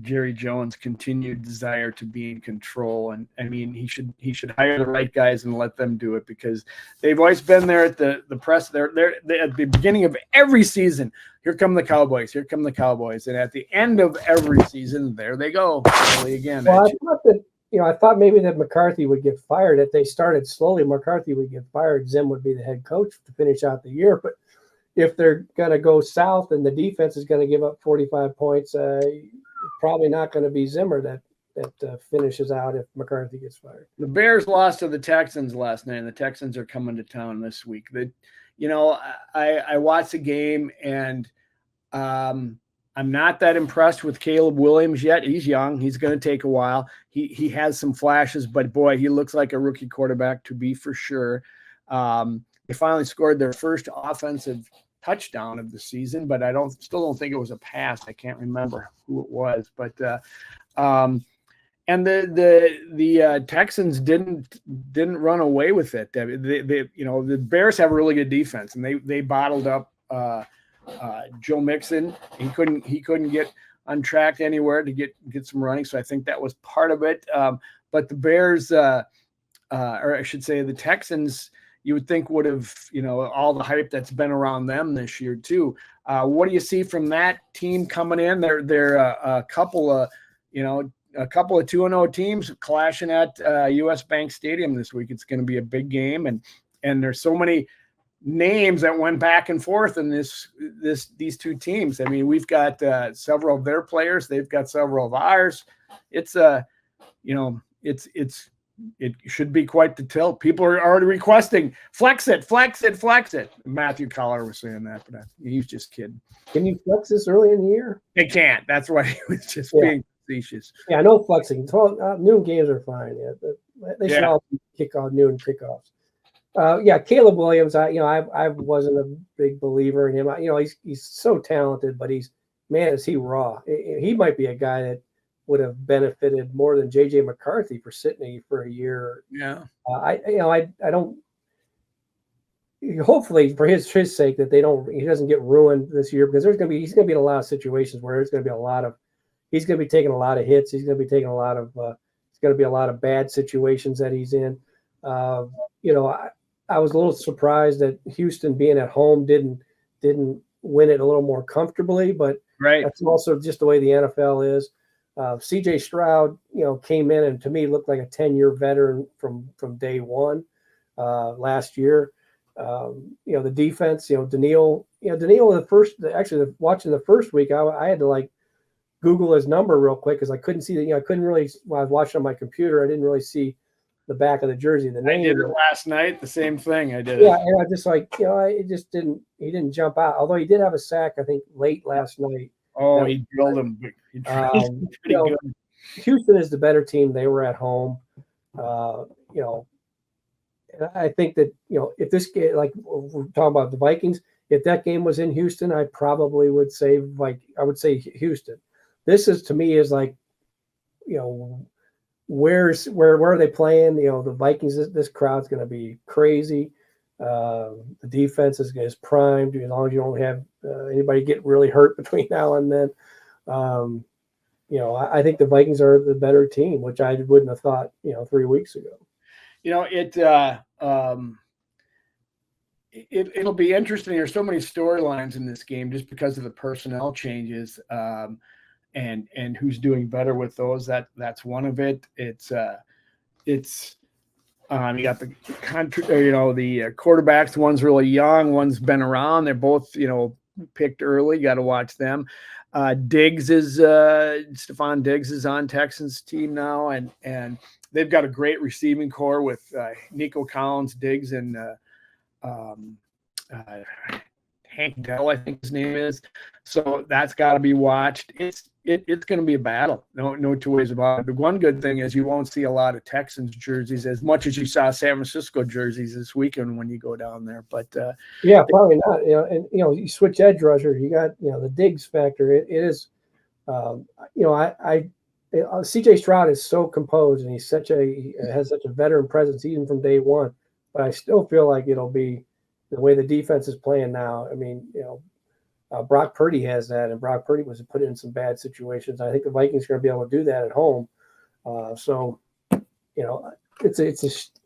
Jerry Jones' continued desire to be in control, and I mean he should hire the right guys and let them do it, because they've always been there at the press. They're at the beginning of every season. Here come the Cowboys. Here come the Cowboys, and at the end of every season, there they go again. Well, I thought maybe that McCarthy would get fired. If they started slowly, McCarthy would get fired. Zim would be the head coach to finish out the year, but if they're going to go south and the defense is going to give up 45 points, probably not going to be Zimmer that finishes out if McCarthy gets fired. The Bears lost to the Texans last night, and the Texans are coming to town this week. I watched the game, and I'm not that impressed with Caleb Williams yet. He's young. He's going to take a while. He has some flashes, but boy, he looks like a rookie quarterback to be for sure. They finally scored their first offensive touchdown of the season, but I still don't think it was a pass. I can't remember who it was, but and the Texans didn't run away with it. The Bears have a really good defense, and they bottled up Joe Mixon. He couldn't get on track anywhere to get some running, so I think that was part of it. But the Bears, or I should say, the Texans, you would think would have, all the hype that's been around them this year too. What do you see from that team coming in? They're a couple of, a couple of 2-0 teams clashing at US Bank Stadium this week. It's going to be a big game, and there's so many names that went back and forth in these two teams. I mean, we've got several of their players, they've got several of ours. It's it should be quite the tilt. People are already requesting flex it. Matthew Collar was saying that, but he's just kidding. Can you flex this early in the year? They can't. That's why he was just being facetious. Yeah, no flexing. Noon games are fine. Yeah, they should all kick off noon kickoffs. Caleb Williams. I wasn't a big believer in him. He's so talented, but is he raw. He might be a guy that would have benefited more than JJ McCarthy for sitting for a year. Yeah. I don't. Hopefully, for his sake, that he doesn't get ruined this year, because he's going to be in a lot of situations where there's going to be he's going to be taking a lot of hits. He's going to be taking it's going to be a lot of bad situations that he's in. I was a little surprised that Houston, being at home, didn't win it a little more comfortably, but that's also just the way the NFL is. CJ Stroud, came in and to me looked like a 10-year veteran from day one last year. The defense, Daniil, watching the first week, I had to Google his number real quick because I couldn't see I couldn't really, while I was watching on my computer, I didn't really see the back of the jersey. The name. I did it last night. The same thing. I did. Yeah, and I just he didn't jump out. Although he did have a sack, I think, late last night. Oh, he drilled him. Houston is the better team. They were at home. And I think that, if this game, we're talking about the Vikings, if that game was in Houston, I probably would say Houston. This is, to me, is where are they playing? The Vikings, this crowd's going to be crazy. The defense is primed, as long as you don't have anybody get really hurt between now and then. I think the Vikings are the better team, which I wouldn't have thought, 3 weeks ago. It'll be interesting. There's so many storylines in this game just because of the personnel changes, and who's doing better with those. That's one of it. It's you got the quarterbacks. One's really young, one's been around. They're both picked early. Got to watch them. Stephon Diggs is on Texans team now, and they've got a great receiving core with Nico Collins, Diggs, and Hank Dell, I think his name is. So that's got to be watched. It's going to be a battle. No two ways about it. The one good thing is you won't see a lot of Texans jerseys as much as you saw San Francisco jerseys this weekend when you go down there. But probably not. You switch edge rushers. You got the Diggs factor. It is. CJ Stroud is so composed, and he has such a veteran presence even from day one. But I still feel like it'll be the way the defense is playing now. I mean, Brock Purdy has that, and Brock Purdy was put in some bad situations. I think the Vikings are going to be able to do that at home. It's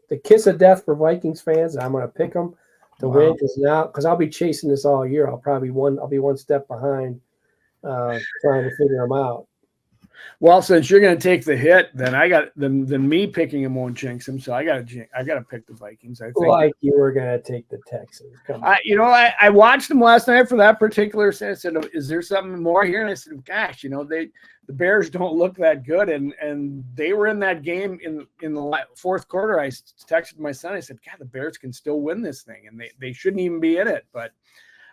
the kiss of death for Vikings fans. And I'm going to pick them to win because I'll be chasing this all year. I'll be one step behind, trying to figure them out. Well, since you're going to take the hit, then then me picking him won't jinx him. So I got to pick the Vikings. I think like you were going to take the Texans. Come on. I watched them last night for that particular set. I said, "Is there something more here?" And I said, "Gosh, the Bears don't look that good." And they were in that game in the fourth quarter. I texted my son. I said, "God, the Bears can still win this thing, and they shouldn't even be in it." But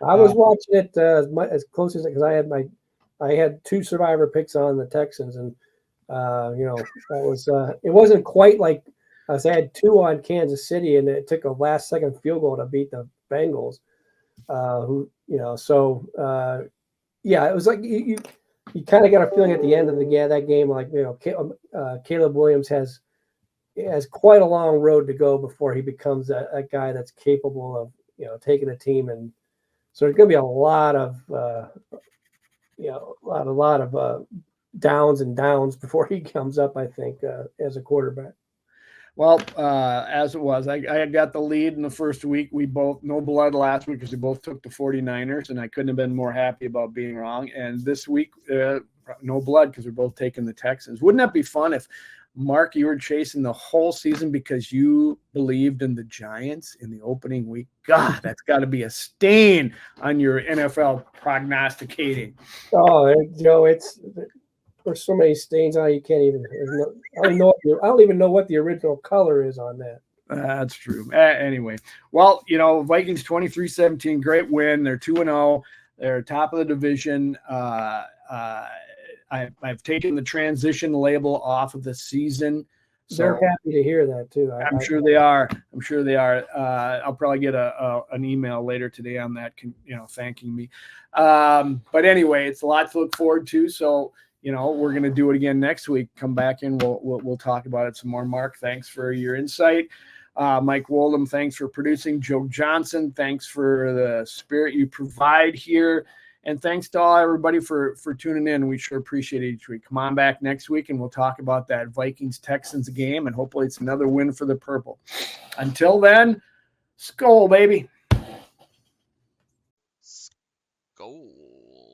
I was watching it as close as because I had 2 survivor picks on the Texans, and that was it wasn't quite like I had 2 on Kansas City, and it took a last-second field goal to beat the Bengals. It was like you kind of got a feeling at the end of that game, like Caleb Williams has quite a long road to go before he becomes a guy that's capable of taking a team, and so there's going to be a lot of downs before he comes up, I think, as a quarterback. Well, as it was, I got the lead in the first week. We both, no blood last week because we both took the 49ers, and I couldn't have been more happy about being wrong. And this week, no blood because we're both taking the Texans. Wouldn't that be fun if, Mark, you were chasing the whole season because you believed in the Giants in the opening week? God, that's got to be a stain on your NFL prognosticating. Oh, Joe, there's so many stains on it, you can't even. I don't even know what the original color is on that. That's true. Anyway, well, Vikings 23-17, great win. They're 2-0. They're top of the division. I've taken the transition label off of the season. So they're happy to hear that too. I'm sure they are. I'll probably get an email later today on that, thanking me. But anyway, it's a lot to look forward to. So, we're going to do it again next week. Come back and we'll talk about it some more. Mark, thanks for your insight. Mike Woldham, thanks for producing. Joe Johnson, thanks for the spirit you provide here. And thanks to everybody for tuning in. We sure appreciate it each week. Come on back next week and we'll talk about that Vikings-Texans game, and hopefully it's another win for the Purple. Until then, Skol, baby. Skol.